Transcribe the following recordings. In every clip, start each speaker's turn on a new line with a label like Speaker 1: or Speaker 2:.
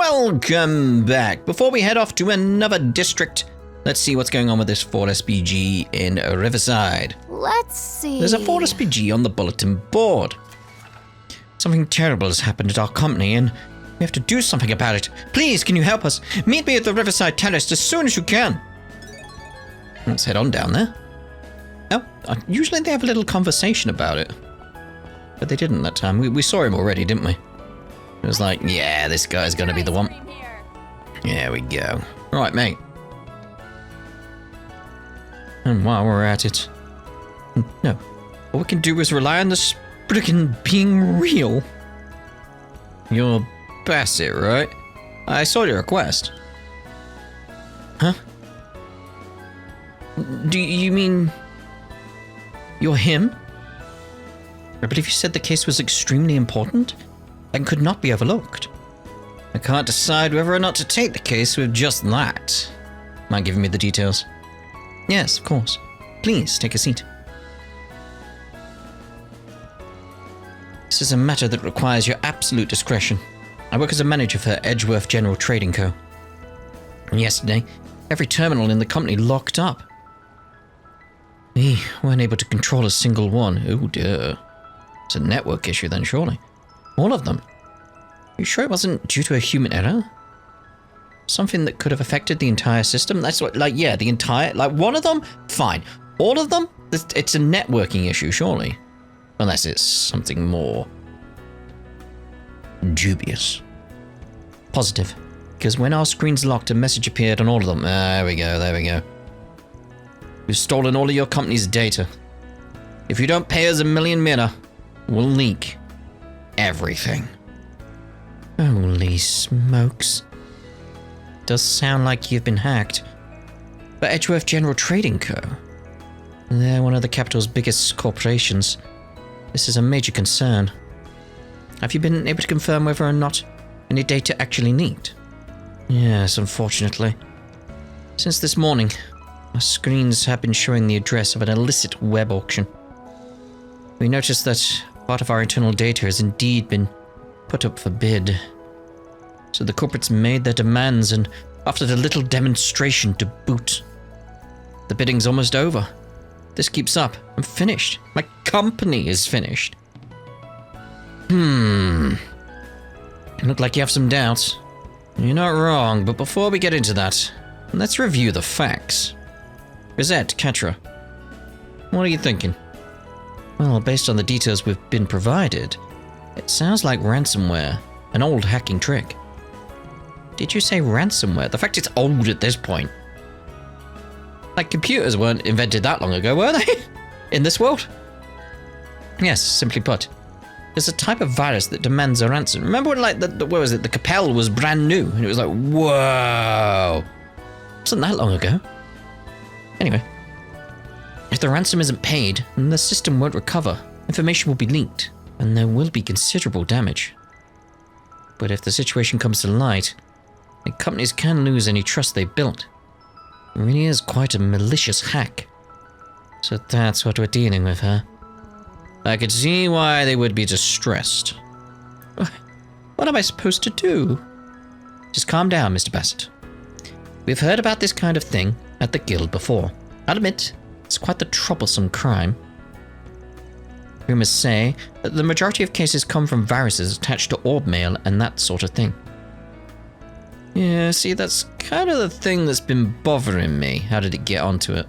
Speaker 1: Welcome back. Before we head off to another district, let's see what's going on with this Ford SPG in Riverside.
Speaker 2: Let's see.
Speaker 1: There's a Ford SPG on the bulletin board. Something terrible has happened at our company and we have to do something about it. Please, can you help us? Meet me at the Riverside Terrace as soon as you can. Let's head on down there. Oh, usually they have a little conversation about it. But they didn't that time. We saw him already, didn't we? It was like, yeah, this guy's gonna be the one. There we go. Right, mate. And while we're at it... No. All we can do is rely on this frickin' being real. You're Bassett, right? I saw your request. Huh? Do you mean... You're him? I believe you said the case was extremely important and could not be overlooked. I can't decide whether or not to take the case with just that. Mind giving me the details? Yes, of course. Please, take a seat. This is a matter that requires your absolute discretion. I work as a manager for Edgeworth General Trading Co. And yesterday, every terminal in the company locked up. We weren't able to control a single one. Oh dear. It's a network issue then, surely. All of them. Are you sure it wasn't due to a human error? Something that could have affected the entire system? That's what, like, yeah, the entire, like, one of them? Fine. All of them? It's a networking issue, surely. Unless it's something more dubious. Positive. Because when our screens locked, a message appeared on all of them. There we go. We've stolen all of your company's data. If you don't pay us $1 million mina, we'll leak everything. Holy smokes. Does sound like you've been hacked. But Edgeworth General Trading Co. They're one of the capital's biggest corporations. This is a major concern. Have you been able to confirm whether or not any data actually leaked? Yes, unfortunately. Since this morning, our screens have been showing the address of an illicit web auction. We noticed that part of our internal data has indeed been put up for bid. So the corporates made their demands and offered a little demonstration to boot. The bidding's almost over. This keeps up, I'm finished. My company is finished. Look like you have some doubts. You're not wrong, but before we get into that, let's review the facts. Gazette, Katra, what are you thinking? Well, based on the details we've been provided, it sounds like ransomware, an old hacking trick. Did you say ransomware? The fact it's old at this point. Like, computers weren't invented that long ago, were they? In this world? Yes, simply put. There's a type of virus that demands a ransom. Remember when, like, what was it? The Capel was brand new, and it was like, whoa. It wasn't that long ago. Anyway. If the ransom isn't paid, then the system won't recover. Information will be leaked, and there will be considerable damage. But if the situation comes to light, then companies can lose any trust they built. It really is quite a malicious hack. So that's what we're dealing with, huh? I could see why they would be distressed. What am I supposed to do? Just calm down, Mr. Bassett. We've heard about this kind of thing at the guild before. I'll admit, it's quite the troublesome crime. Rumors say that the majority of cases come from viruses attached to orb mail and that sort of thing. Yeah, see, that's kind of the thing that's been bothering me. How did it get onto it?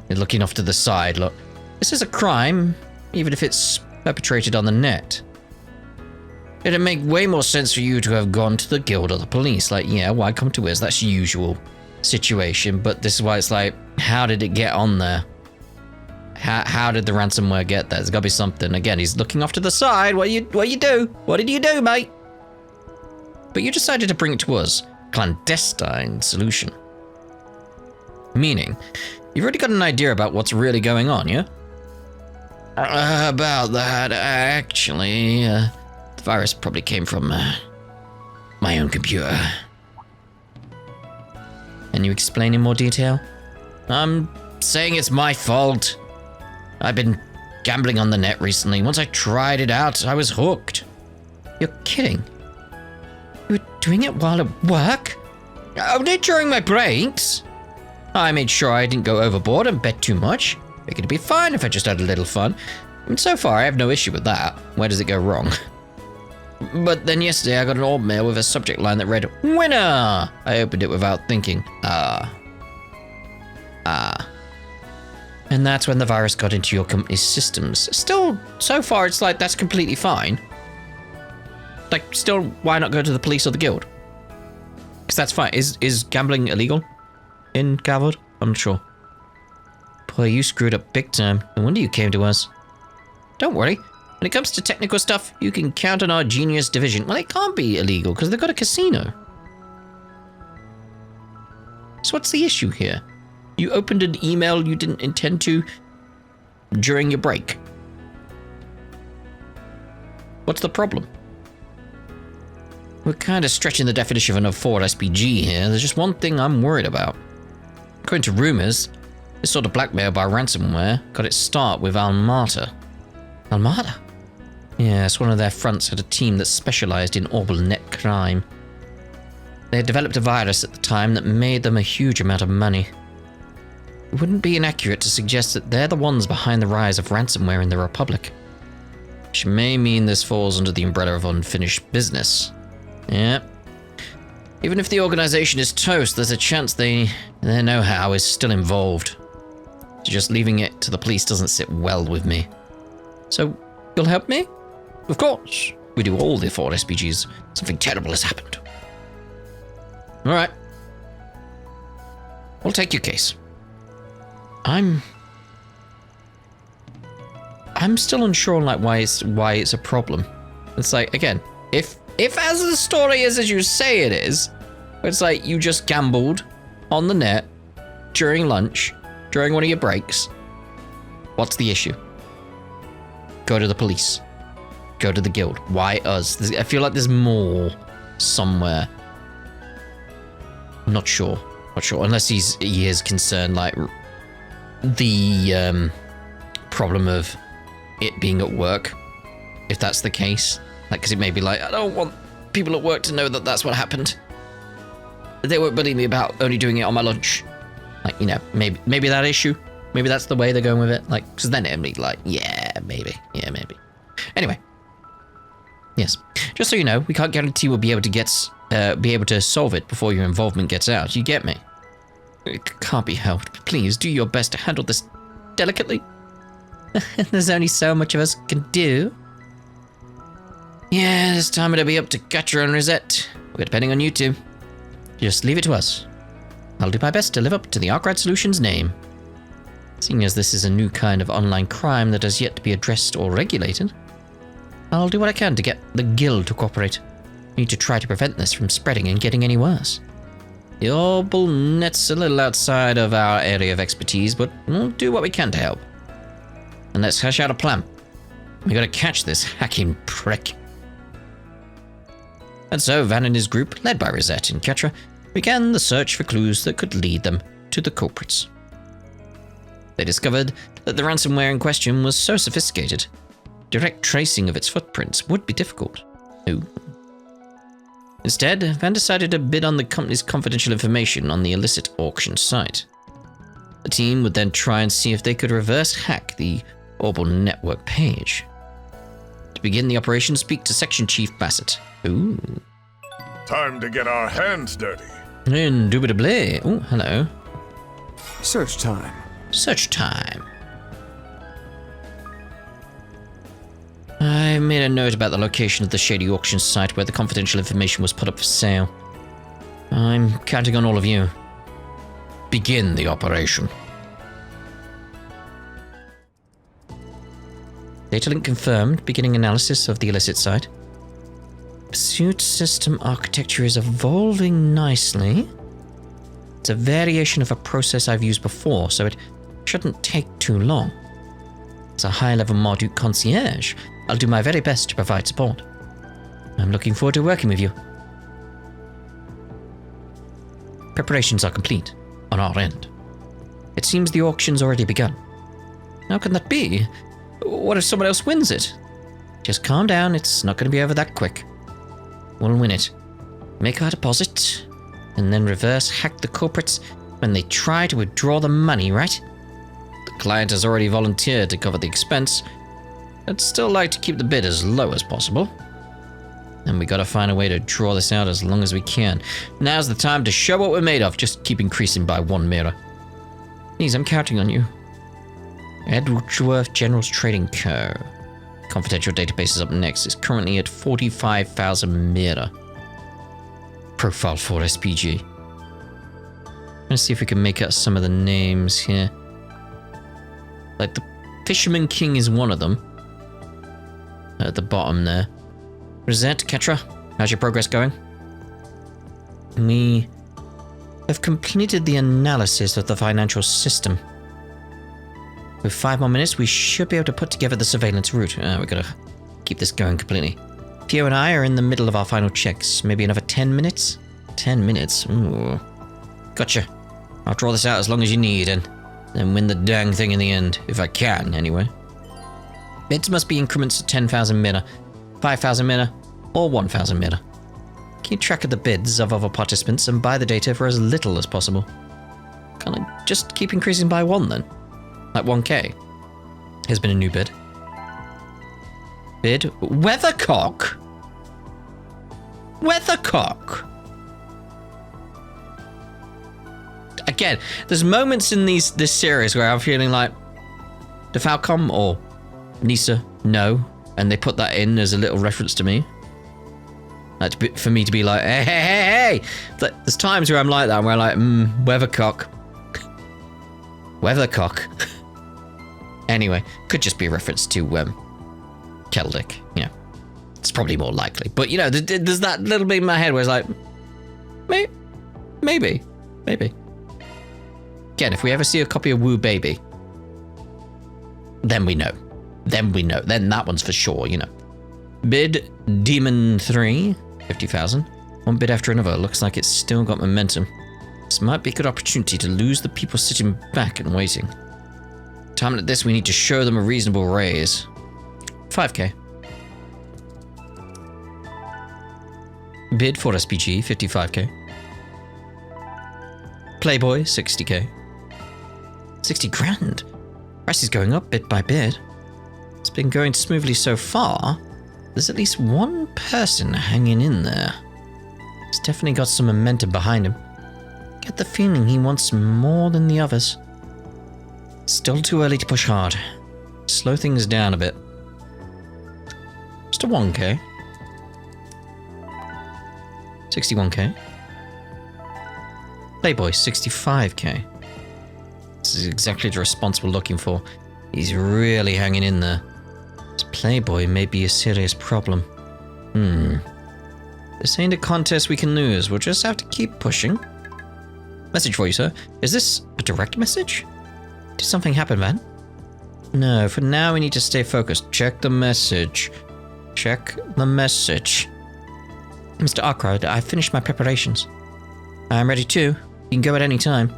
Speaker 1: You're looking off to the side, look. This is a crime, even if it's perpetrated on the net. It'd make way more sense for you to have gone to the guild or the police. Like, yeah, why come to us? That's usual situation, but this is why it's like, how did it get on there? How did the ransomware get there? There's gotta be something. Again, he's looking off to the side. What you do? What did you do, mate? But you decided to bring it to us. Clandestine solution. Meaning, you've already got an idea about what's really going on, yeah? About that, actually, the virus probably came from my own computer. Can you explain in more detail? I'm saying it's my fault. I've been gambling on the net recently. Once I tried it out, I was hooked. You're kidding. You were doing it while at work? Only during my breaks. I made sure I didn't go overboard and bet too much. Figured it'd be fine if I just had a little fun. And so far, I have no issue with that. Where does it go wrong? But then yesterday, I got an old mail with a subject line that read, "Winner!" I opened it without thinking. And that's when the virus got into your company's systems. Still, so far, it's like that's completely fine. Like, still, why not go to the police or the guild? Because that's fine. Is gambling illegal in Calvard? I'm not sure. Boy, you screwed up big time. No wonder you came to us. Don't worry. When it comes to technical stuff, you can count on our genius division. Well, it can't be illegal because they've got a casino. So what's the issue here? You opened an email you didn't intend to during your break. What's the problem? We're kind of stretching the definition of an afford SPG here. There's just one thing I'm worried about. According to rumors, this sort of blackmail by ransomware got its start with Almata. Almata? Yes, one of their fronts had a team that specialized in orbital net crime. They had developed a virus at the time that made them a huge amount of money. It wouldn't be inaccurate to suggest that they're the ones behind the rise of ransomware in the Republic. Which may mean this falls under the umbrella of unfinished business. Yeah. Even if the organization is toast, there's a chance their know-how is still involved. Just leaving it to the police doesn't sit well with me. So, you'll help me? Of course. We do all the afford SPGs. Something terrible has happened. Alright. We'll take your case. I'm still unsure on like why it's a problem. It's like, again, if as the story is as you say it is, it's like you just gambled on the net during lunch, during one of your breaks, what's the issue? Go to the police. Go to the guild. Why us? I feel like there's more somewhere. I'm not sure. Not sure. Unless he is concerned, like, the problem of it being at work. If that's the case. Like, because it may be like, I don't want people at work to know that that's what happened. They won't believe me about only doing it on my lunch. Like, you know, maybe that issue. Maybe that's the way they're going with it. Like, because then it'll be like, yeah, maybe. Yeah, maybe. Anyway. Yes. Just so you know, we can't guarantee we'll be able to solve it before your involvement gets out. You get me? It can't be helped. Please do your best to handle this delicately. There's only so much of us can do. Yeah, this time it'll be up to Gatra and Rosette. We're depending on you two. Just leave it to us. I'll do my best to live up to the Arkwright Solutions name. Seeing as this is a new kind of online crime that has yet to be addressed or regulated, I'll do what I can to get the guild to cooperate. We need to try to prevent this from spreading and getting any worse. The orbital net's a little outside of our area of expertise, but we'll do what we can to help. And let's hash out a plan. We gotta catch this hacking prick. And so Van and his group, led by Rosette and Ketra, began the search for clues that could lead them to the culprits. They discovered that the ransomware in question was so sophisticated, direct tracing of its footprints would be difficult. Ooh. Instead, Van decided to bid on the company's confidential information on the illicit auction site. The team would then try and see if they could reverse hack the orbital network page. To begin the operation, speak to Section Chief Bassett. Ooh.
Speaker 2: Time to get our hands dirty.
Speaker 1: Indubitably. Oh, hello.
Speaker 3: Search time.
Speaker 1: Search time. I made a note about the location of the shady auction site where the confidential information was put up for sale. I'm counting on all of you. Begin the operation. Data link confirmed. Beginning analysis of the illicit site. Pursuit system architecture is evolving nicely. It's a variation of a process I've used before, so it shouldn't take too long. As a high-level Marduk concierge, I'll do my very best to provide support. I'm looking forward to working with you. Preparations are complete, on our end. It seems the auction's already begun. How can that be? What if someone else wins it? Just calm down, it's not going to be over that quick. We'll win it. make our deposit, and then reverse hack the culprits when they try to withdraw the money, right? The client has already volunteered to cover the expense. I'd still like to keep the bid as low as possible. And we gotta find a way to draw this out as long as we can. Now's the time to show what we're made of. Just keep increasing by 1 mirror. Please, I'm counting on you. Edgeworth General's Trading Co. Confidential database is up next. It's currently at 45,000 mirror. Profile for SPG. Let's see if we can make out some of the names here. Like the Fisherman King is one of them. At the bottom there. Rosette, Ketra, how's your progress going? We have completed the analysis of the financial system. With 5 more minutes, we should be able to put together the surveillance route. We gotta keep this going completely. Theo and I are in the middle of our final checks. Maybe another 10 minutes? 10 minutes? Ooh. Gotcha. I'll draw this out as long as you need and then win the dang thing in the end. If I can, anyway. Bids must be increments of 10,000 mina, 5,000 mina, or 1,000 mina. Keep track of the bids of other participants and buy the data for as little as possible. Can't I just keep increasing by 1 then? Like 1k. Here's been a new bid. Bid Weathercock? Weathercock? Again, there's moments in this series where I'm feeling like the Falcom or NISA know, and they put that in as a little reference to me. Like for me to be like, hey. There's times where I'm like that, where I'm like, Weathercock. Weathercock. Anyway, could just be a reference to Celtic. Yeah, it's probably more likely. But you know, there's that little bit in my head where it's like, maybe. Again, if we ever see a copy of Woo Baby, then we know. Then that one's for sure, you know. Bid Demon 3, 50,000. One bid after another. Looks like it's still got momentum. This might be a good opportunity to lose the people sitting back and waiting. Time like this, we need to show them a reasonable raise. 5k. Bid for SPG, 55k. Playboy, 60k. 60 grand. Price is going up bit by bit. It's been going smoothly so far. There's at least one person hanging in there. He's definitely got some momentum behind him. Get the feeling he wants more than the others. Still too early to push hard. Slow things down a bit. Just a 1k. 61k. Playboy, 65k. This is exactly the response we're looking for. He's really hanging in there. This Playboy may be a serious problem. This ain't a contest we can lose. We'll just have to keep pushing. Message for you, sir. Is this a direct message? Did something happen, man? No, for now we need to stay focused. Check the message. Check the message. Mr. Arkwright, I finished my preparations. I'm ready too. You can go at any time.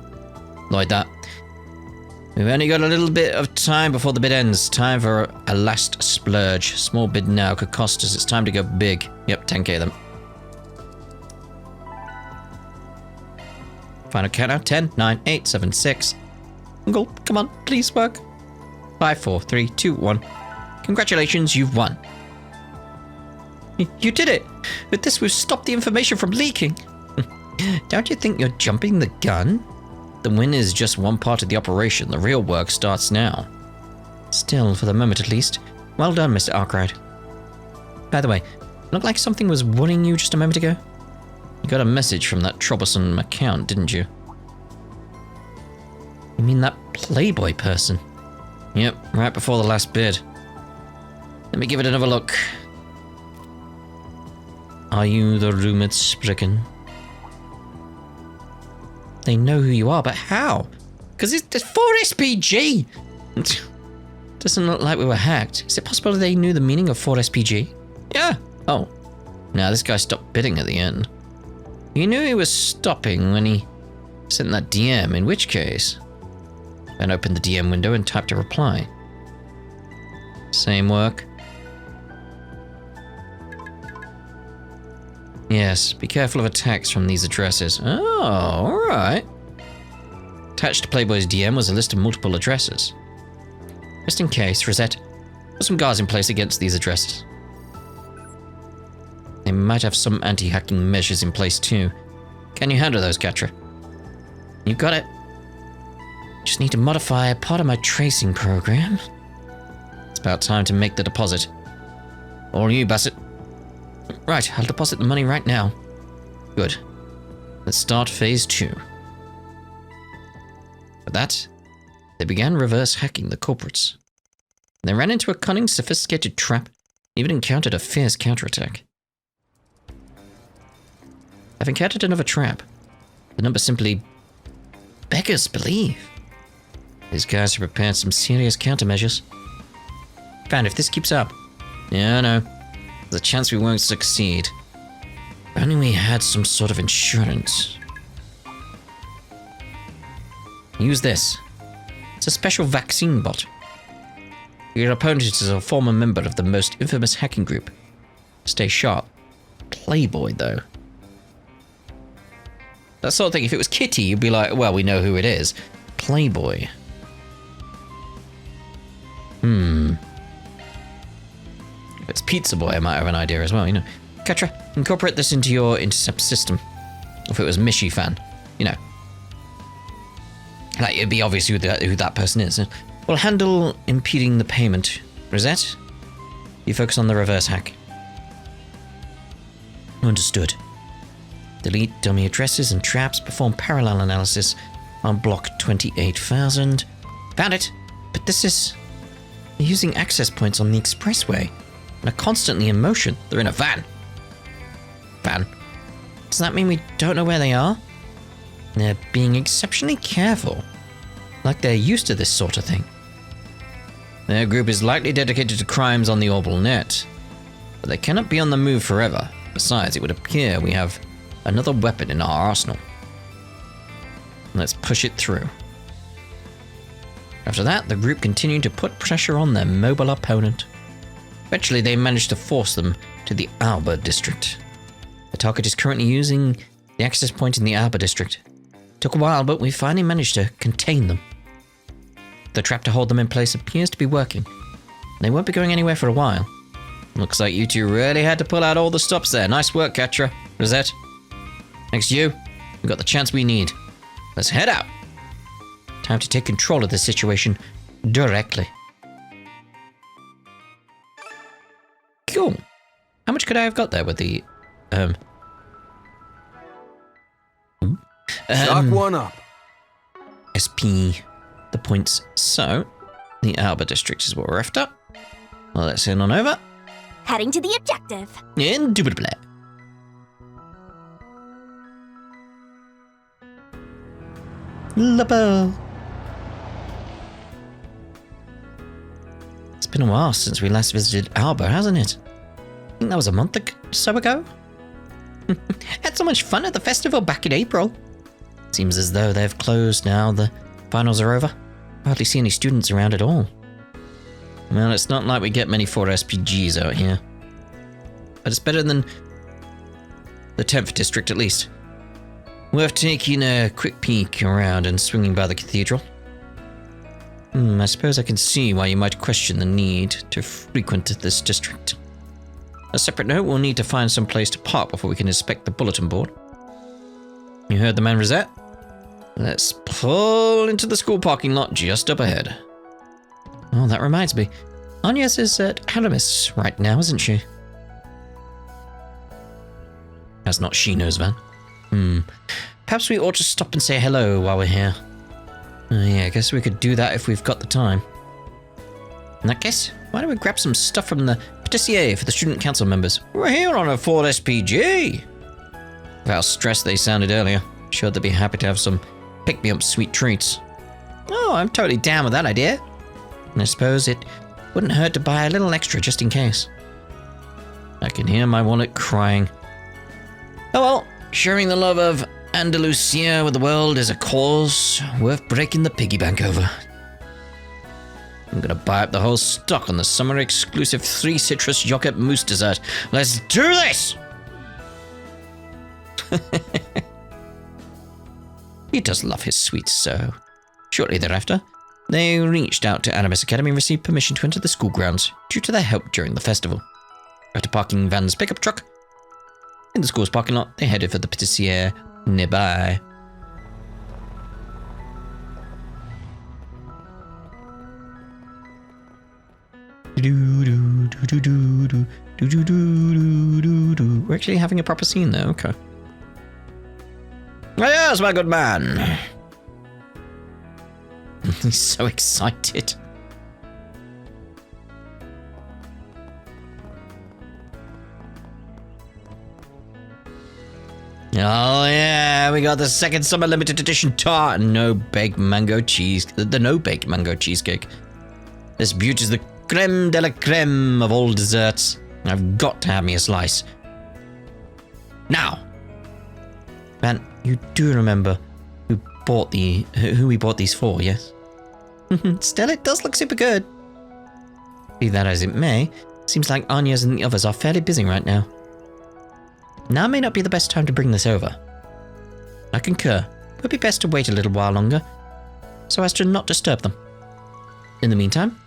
Speaker 1: Like that. We've only got a little bit of time before the bid ends. Time for a last splurge. Small bid now could cost us. It's time to go big. Yep, 10k then. Final countdown. 10, 9, 8, 7, 6. Uncle, come on, please work. 5, 4, 3, 2, 1. Congratulations, you've won. You did it! With this, we've stopped the information from leaking. Don't you think you're jumping the gun? The win is just one part of the operation. The real work starts now. Still, for the moment at least. Well done, Mr. Arkwright. By the way, looked like something was worrying you just a moment ago. You got a message from that troublesome account, didn't you? You mean that Playboy person? Yep, right before the last bid. Let me give it another look. Are you the rumored Spriggan? They know who you are, but how? Because it's for SPG! Doesn't look like we were hacked. Is it possible they knew the meaning of 4SPG? Yeah. Oh. Now this guy stopped bidding at the end. He knew he was stopping when he sent that DM, in which case... Then opened the DM window and typed a reply. Same work. Yes, be careful of attacks from these addresses. Oh, alright. Attached to Playboy's DM was a list of multiple addresses. Just in case, Rosette, put some guards in place against these addresses. They might have some anti-hacking measures in place too. Can you handle those, Catra? You got it. Just need to modify part of my tracing program. It's about time to make the deposit. All you, Bassett. Right, I'll deposit the money right now. Good. Let's start phase 2. For that, they began reverse hacking the corporates. They ran into a cunning, sophisticated trap, even encountered a fierce counterattack. I've encountered another trap. The number simply beggars belief. These guys have prepared some serious countermeasures. And if this keeps up, yeah, I know, there's a chance we won't succeed. If only we had some sort of insurance. Use this. It's a special vaccine bot. Your opponent is a former member of the most infamous hacking group. Stay sharp. Playboy, though. That sort of thing, if it was Kitty, you'd be like, well, we know who it is. Playboy. If it's Pizza Boy, I might have an idea as well, you know. Catra, incorporate this into your intercept system. If it was Mishi fan, you know. Like, it'd be obvious who that person is. We'll handle impeding the payment. Rosette, you focus on the reverse hack. Understood. Delete dummy addresses and traps. Perform parallel analysis on block 28,000. Found it. But this is... They're using access points on the expressway. And are constantly in motion. They're in a van. Van? Does that mean we don't know where they are? They're being exceptionally careful. Like they're used to this sort of thing. Their group is likely dedicated to crimes on the Orbital Net. But they cannot be on the move forever. Besides, it would appear we have another weapon in our arsenal. Let's push it through. After that, the group continued to put pressure on their mobile opponent. Eventually, they managed to force them to the Alba district. The target is currently using the access point in the Alba district. Took a while, but we finally managed to contain them. The trap to hold them in place appears to be working. They won't be going anywhere for a while. Looks like you two really had to pull out all the stops there. Nice work, Catra. Rosette. Next to you, we've got the chance we need. Let's head out. Time to take control of the situation directly. Cool. How much could I have got there with the,
Speaker 3: Shock one up.
Speaker 1: SP, the points. So, the Alba district is what we're after. Well, let's head on over.
Speaker 4: Heading to the objective.
Speaker 1: Indubitably. Labo. It's been a while since we last visited Alba, hasn't it? I think that was a month or so ago. Had so much fun at the festival back in April. Seems as though they've closed now the finals are over. Hardly see any students around at all. Well, it's not like we get many 4 SPGs out here. But it's better than the 10th district at least. Worth taking a quick peek around and swinging by the cathedral. I suppose I can see why you might question the need to frequent this district. A separate note, we'll need to find some place to park before we can inspect the bulletin board. You heard the man, Rosette? Let's pull into the school parking lot just up ahead. Oh, that reminds me. Agnes is at Aramis right now, isn't she? That's not Shino's van. Perhaps we ought to stop and say hello while we're here. Yeah, I guess we could do that if we've got the time. In that case, why don't we grab some stuff from the patissier for the student council members? We're here on a Ford SPG. With how stressed they sounded earlier, sure they'd be happy to have some pick-me-up sweet treats. Oh, I'm totally down with that idea. And I suppose it wouldn't hurt to buy a little extra just in case. I can hear my wallet crying. Oh well, sharing the love of Andalusia with the world is a cause worth breaking the piggy bank over. I'm gonna buy up the whole stock on the summer exclusive 3 citrus yogurt mousse dessert. Let's do this! He does love his sweets so. Shortly thereafter, they reached out to Animus Academy and received permission to enter the school grounds due to their help during the festival. After parking Van's pickup truck in the school's parking lot, they headed for the patissiere nearby. We're actually having a proper scene there, okay. Oh, yes, my good man. He's so excited. Oh yeah, we got the second summer limited edition tart and no baked mango cheese. The no baked mango cheesecake. This beauty is the creme de la creme of all desserts. I've got to have me a slice. Now, Van, you do remember who we bought these for, yes? Still, it does look super good. Be that as it may, seems like Anya's and the others are fairly busy right now. Now may not be the best time to bring this over. I concur. It would be best to wait a little while longer, so as to not disturb them. In the meantime,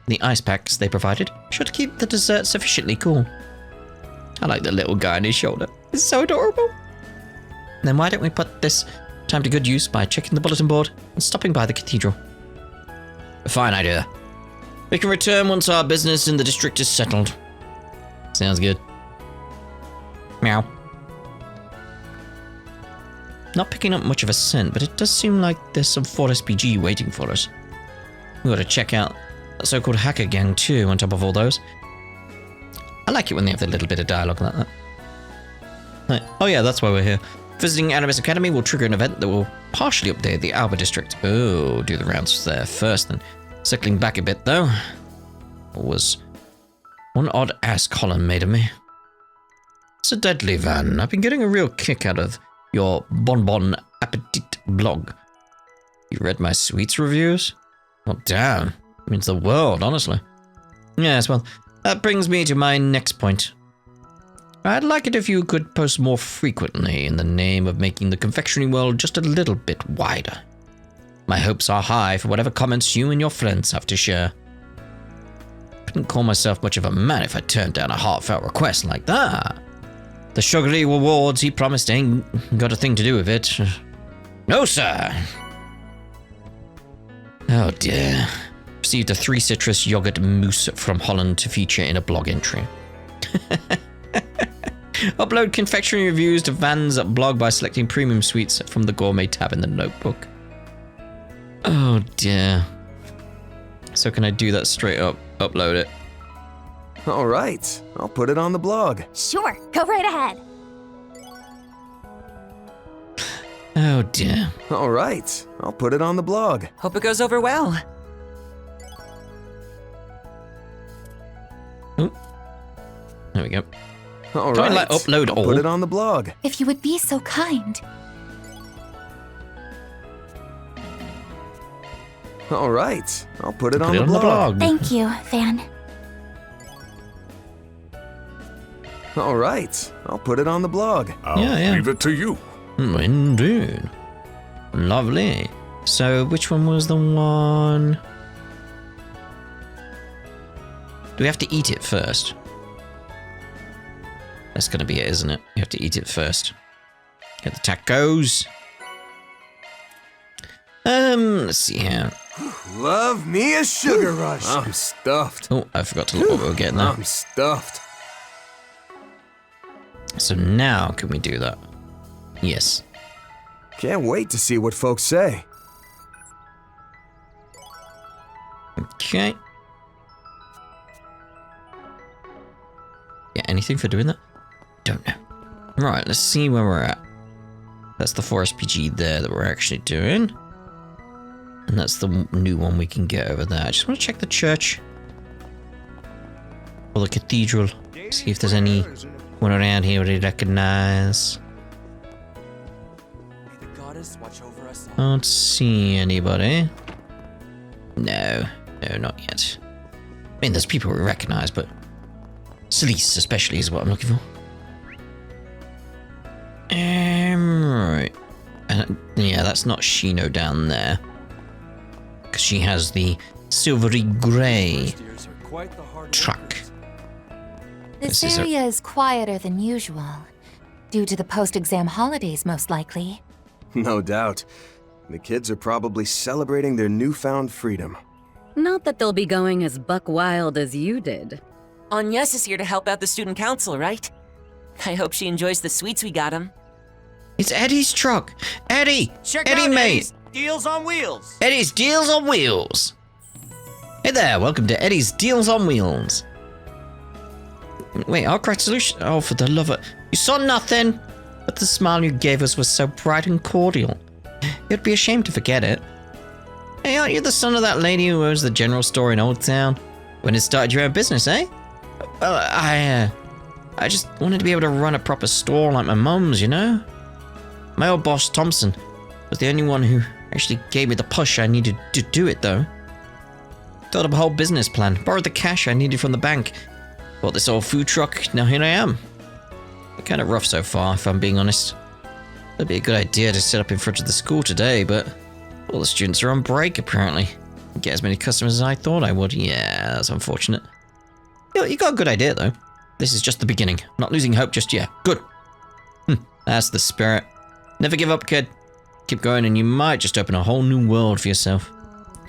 Speaker 1: the ice packs they provided should keep the dessert sufficiently cool. I like the little guy on his shoulder. It's so adorable. Then why don't we put this time to good use by checking the bulletin board and stopping by the cathedral? A fine idea. We can return once our business in the district is settled. Sounds good. Meow. Not picking up much of a scent, but it does seem like there's some 4SPG waiting for us. We ought to check out that so-called hacker gang too, on top of all those. I like it when they have a little bit of dialogue like that. Right. Oh yeah, that's why we're here. Visiting Animus Academy will trigger an event that will partially update the Alba district. Oh, do the rounds there first then. Circling back a bit though. What was one odd ass Colin made of me? So deadly, Van. I've been getting a real kick out of your Bon Appetit blog. You read my sweets reviews? Oh, damn. It means the world, honestly. Yes, well, that brings me to my next point. I'd like it if you could post more frequently in the name of making the confectionery world just a little bit wider. My hopes are high for whatever comments you and your friends have to share. Couldn't call myself much of a man if I turned down a heartfelt request like that. The sugary rewards he promised ain't got a thing to do with it. No, sir. Oh dear. Received a 3 citrus yogurt mousse from Holland to feature in a blog entry. Upload confectionery reviews to Van's blog by selecting premium sweets from the gourmet tab in the notebook. Oh dear. So can I do that straight up? Upload it.
Speaker 3: All right, I'll put it on the blog.
Speaker 4: Sure, go right ahead.
Speaker 1: Oh dear.
Speaker 3: All right, I'll put it on the blog.
Speaker 5: Hope it goes over well.
Speaker 1: Ooh. There we go.
Speaker 3: All
Speaker 1: Can't
Speaker 3: right,
Speaker 1: I, like, upload
Speaker 3: I'll
Speaker 1: all?
Speaker 3: put it on the blog.
Speaker 4: If you would be so kind.
Speaker 3: All right, I'll put it
Speaker 1: Put
Speaker 3: on
Speaker 1: it
Speaker 3: the
Speaker 1: on the
Speaker 3: blog.
Speaker 1: blog.
Speaker 4: Thank you, Van.
Speaker 3: All right, I'll put it on the blog.
Speaker 2: I'll
Speaker 1: Yeah.
Speaker 2: leave it to you.
Speaker 1: Indeed. Lovely. So, which one was the one? Do we have to eat it first? That's gonna be it, isn't it? You have to eat it first. Get the tacos. Let's see here.
Speaker 3: Love me a sugar rush. I'm stuffed.
Speaker 1: Oh, I forgot to look what we were getting there.
Speaker 3: I'm stuffed.
Speaker 1: So now, can we do that? Yes.
Speaker 3: Can't wait to see what folks say.
Speaker 1: Okay. Yeah, anything for doing that? Don't know. Right, let's see where we're at. That's the 4SPG there that we're actually doing. And that's the new one we can get over there. I just want to check the church. Or the cathedral. See if there's anyone around here we recognize.
Speaker 5: May the goddess watch over us all.
Speaker 1: Don't see anybody. No, not yet. I mean, there's people we recognize, but Celeste especially is what I'm looking for. Yeah, that's not Shino down there. Because she has the silvery grey
Speaker 5: Steers are quite the hard
Speaker 1: truck.
Speaker 5: workers.
Speaker 4: This
Speaker 1: This is a-
Speaker 4: area is quieter than usual. Due to the post-exam holidays, most likely.
Speaker 3: No doubt. The kids are probably celebrating their newfound freedom.
Speaker 6: Not that they'll be going as buck wild as you did.
Speaker 5: Agnes is here to help out the student council, right? I hope she enjoys the sweets we got him.
Speaker 1: It's Eddie's truck. Eddie! Eddie, mate!
Speaker 7: Deals on Wheels.
Speaker 1: Eddie's Deals on Wheels. Hey there, welcome to Eddie's Deals on Wheels. Wait, our correct solution? Oh, for the love of... You saw nothing! But the smile you gave us was so bright and cordial. You'd be ashamed to forget it. Hey, aren't you the son of that lady who owns the general store in Old Town? When it started your own business, eh? Well, I just wanted to be able to run a proper store like my mum's, you know? My old boss, Thompson, was the only one who actually gave me the push I needed to do it, though. Thought up a whole business plan, borrowed the cash I needed from the bank, bought this old food truck, now here I am. Kind of rough so far, if I'm being honest. It'd be a good idea to set up in front of the school today, but all the students are on break, apparently. Get as many customers as I thought I would. Yeah, that's unfortunate. You got a good idea, though. This is just the beginning. Not losing hope just yet. Good. That's the spirit. Never give up, kid. Keep going and you might just open a whole new world for yourself.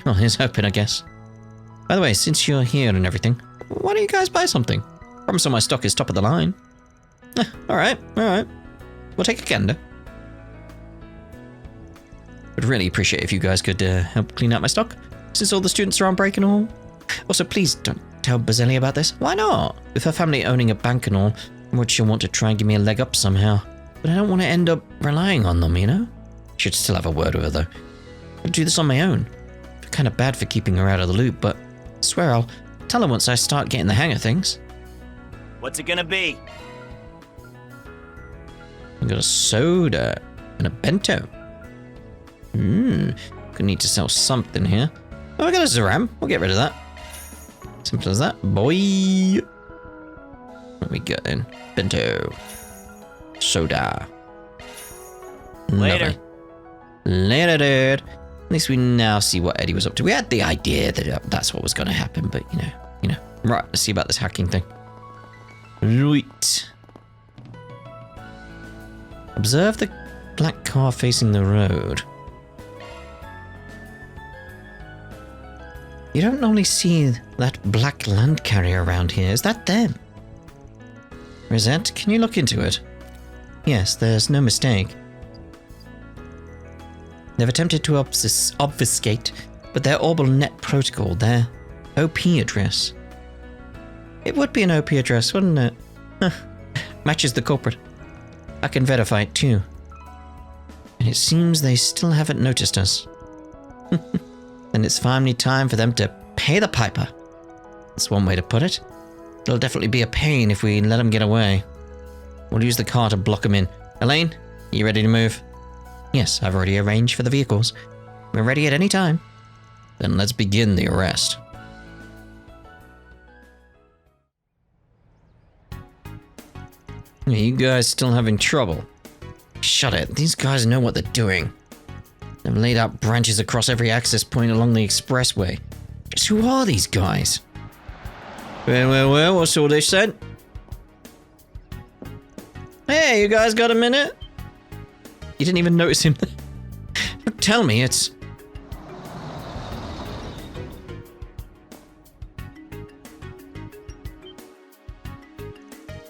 Speaker 1: Well, here's hoping, I guess. By the way, since you're here and everything, why don't you guys buy something? Promise all my stock is top of the line. Alright. We'll take a gander. Would really appreciate if you guys could help clean out my stock, since all the students are on break and all. Also, please don't tell Bazzelli about this. Why not? With her family owning a bank and all, would she'll want to try and give me a leg up somehow. But I don't want to end up relying on them, you know? Should still have a word with her, though. I'll do this on my own. I feel kind of bad for keeping her out of the loop, but I swear I'll tell her once I start getting the hang of things.
Speaker 7: What's it gonna be?
Speaker 1: I got a soda and a bento. Gonna need to sell something here. Oh, I got a Zeram. We'll get rid of that. Simple as that, boy. What we got in? Bento. Soda.
Speaker 7: Later.
Speaker 1: Lovely. Later, dude. At least we now see what Eddie was up to. We had the idea that that's what was going to happen, but you know. Right, let's see about this hacking thing. Right. Observe the black car facing the road. You don't normally see that black land carrier around here. Is that them? Rosette, can you look into it? Yes, there's no mistake. They've attempted to obfuscate, but their Orbital Net protocol, their OP address. It would be an OP address, wouldn't it? Matches the culprit. I can verify it too. And it seems they still haven't noticed us. Then it's finally time for them to pay the piper. That's one way to put it. It'll definitely be a pain if we let them get away. We'll use the car to block them in. Elaine, you ready to move? Yes, I've already arranged for the vehicles. We're ready at any time. Then let's begin the arrest. Are you guys still having trouble? Shut it. These guys know what they're doing. They've laid out branches across every access point along the expressway. Just who are these guys? Well, what's all this then? Hey, you guys got a minute? You didn't even notice him. Tell me it's...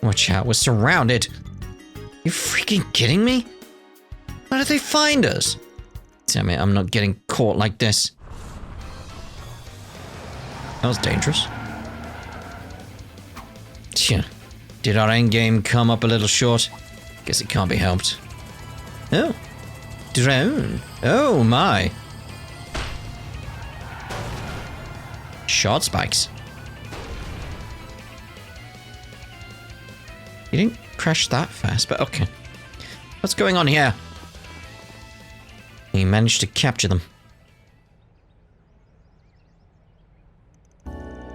Speaker 1: Watch out, we're surrounded. You freaking kidding me? How did they find us? Damn it, I'm not getting caught like this. That was dangerous. Tja, did our endgame come up a little short? Guess it can't be helped. Oh, drone. Oh my. Short spikes. You didn't crash that fast, but okay. What's going on here? He managed to capture them.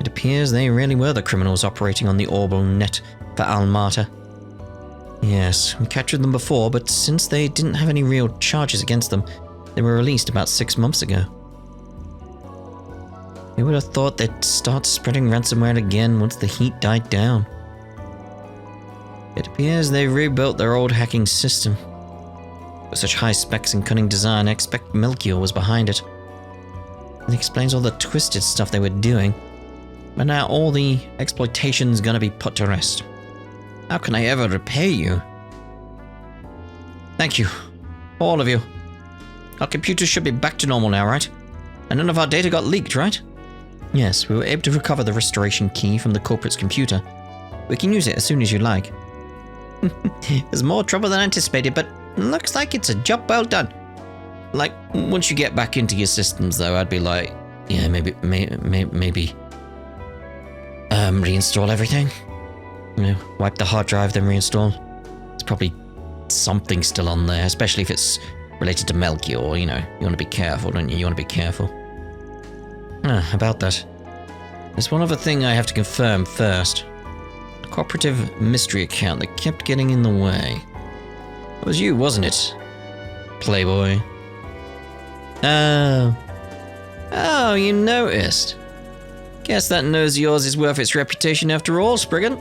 Speaker 1: It appears they really were the criminals operating on the Orbital Net for Almata. Yes, we captured them before, but since they didn't have any real charges against them, They were released about 6 months ago. Who would have thought they'd start spreading ransomware again once the heat died down? It appears they rebuilt their old hacking system. With such high specs and cunning design, I expect Melchior was behind it. It explains all the twisted stuff they were doing. But now all the exploitation's gonna be put to rest. How can I ever repay you? Thank you. All of you. Our computers should be back to normal now, right? And none of our data got leaked, right? Yes, we were able to recover the restoration key from the corporate's computer. We can use it as soon as you like. There's more trouble than anticipated, but looks like it's a job well done. Like, once you get back into your systems, though, I'd be like, yeah, maybe, reinstall everything. You know, wipe the hard drive, then reinstall. There's probably something still on there, especially if it's related to Melchior, you know. You want to be careful, don't you? You want to be careful. About that. There's one other thing I have to confirm first. A cooperative mystery account that kept getting in the way. It was you, wasn't it? Playboy. Oh, you noticed. Guess that nose of yours is worth its reputation after all, Spriggan.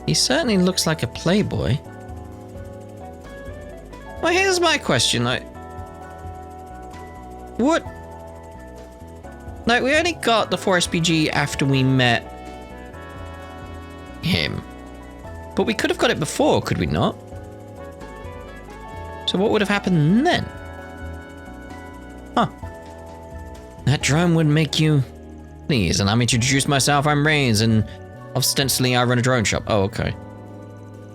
Speaker 1: He certainly looks like a playboy. Well, here's my question, what? Like, we only got the 4SPG after we met him. But we could have got it before, could we not? So what would have happened then? Huh. That drone would make you... Please, allow me to introduce myself. I'm Reins, and ostensibly I run a drone shop. Oh, okay.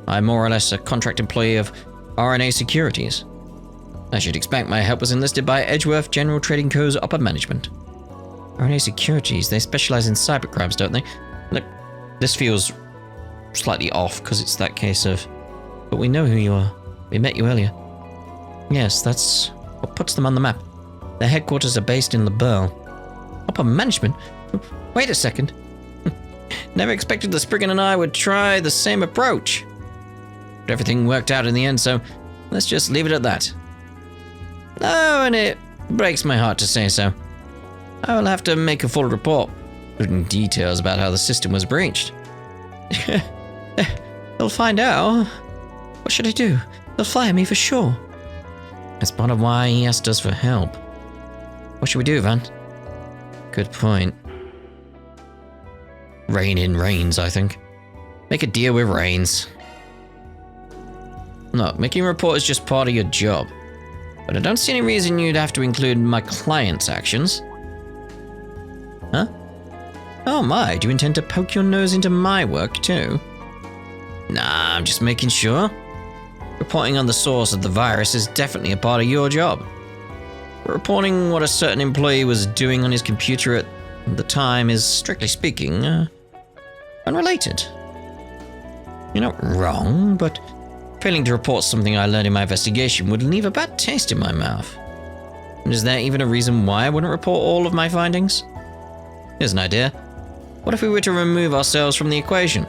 Speaker 1: I'm more or less a contract employee of RNA Securities. As you'd expect, my help was enlisted by Edgeworth General Trading Co.'s upper management. RNA Securities, they specialize in cybercrimes, don't they? Look, this feels slightly off because it's that case of, but we know who you are. We met you earlier. Yes, that's what puts them on the map. Their headquarters are based in LaBelle. Upper management? Wait a second. Never expected the Spriggan and I would try the same approach. But everything worked out in the end, so let's just leave it at that. Oh, and it breaks my heart to say so. I will have to make a full report, including details about how the system was breached. They'll find out. What should I do? They'll fire me for sure. That's part of why he asked us for help. What should we do, Van? Good point. Rein in Reins, I think. Make a deal with Reins. Look, making a report is just part of your job. But I don't see any reason you'd have to include my client's actions. Huh? Oh my, do you intend to poke your nose into my work too? Nah, I'm just making sure. Reporting on the source of the virus is definitely a part of your job. But reporting what a certain employee was doing on his computer at the time is, strictly speaking, unrelated. You're not wrong, but failing to report something I learned in my investigation would leave a bad taste in my mouth. And is there even a reason why I wouldn't report all of my findings? Here's an idea. What if we were to remove ourselves from the equation?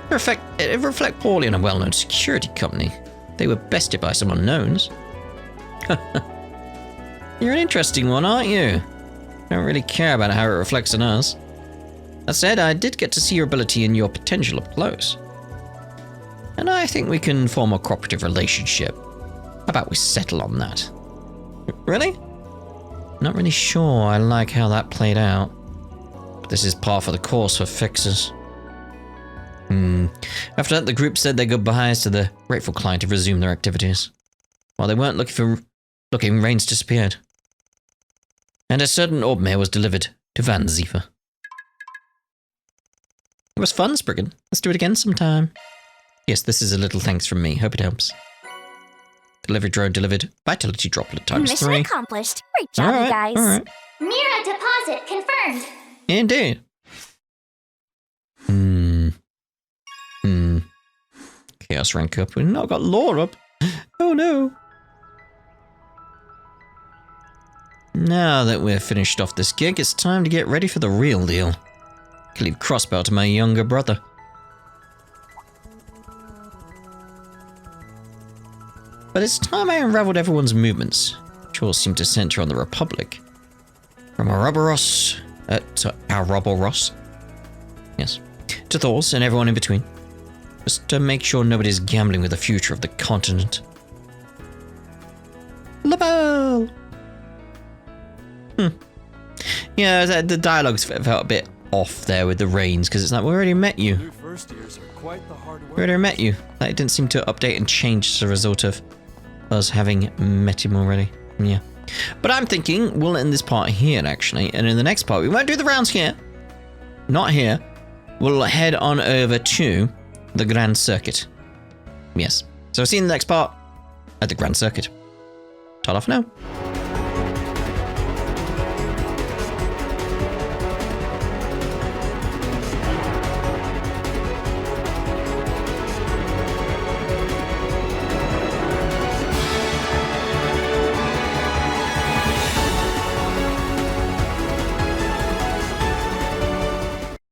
Speaker 1: It would reflect poorly on a well-known security company. They were bested by some unknowns. You're an interesting one, aren't you? Don't really care about how it reflects on us. That said, I did get to see your ability and your potential up close. And I think we can form a cooperative relationship. How about we settle on that? Really? Not really sure I like how that played out. But this is par for the course for fixers. After that, the group said their goodbyes to the grateful client to resume their activities. While they weren't looking, Reins disappeared. And a certain orbmail was delivered to Van Ziefer. It was fun, Spriggan. Let's do it again sometime. Yes, this is a little thanks from me. Hope it helps. Delivery drone delivered. Vitality droplet times
Speaker 8: Mission
Speaker 1: 3.
Speaker 8: accomplished. Great job, you guys.
Speaker 1: All right.
Speaker 8: Mira deposit confirmed.
Speaker 1: Indeed. Chaos rank up. We've not got lore up. Oh no. Now that we're finished off this gig, it's time to get ready for the real deal. I can leave Crossbow to my younger brother. But it's time I unraveled everyone's movements, which all seem to center on the Republic. From Ouroboros, yes, to Thors and everyone in between. Just to make sure nobody's gambling with the future of the continent. LaBelle! Yeah, the dialogues felt a bit off there with the Reins, because it's like, we already met you. We already met you. Like, it didn't seem to update and change as a result of us having met him already. Yeah. But I'm thinking we'll end this part here, actually, and in the next part, we won't do the rounds here. Not here. We'll head on over to the Grand Circuit. Yes. So see you in the next part at the Grand Circuit. Ta-ta for now.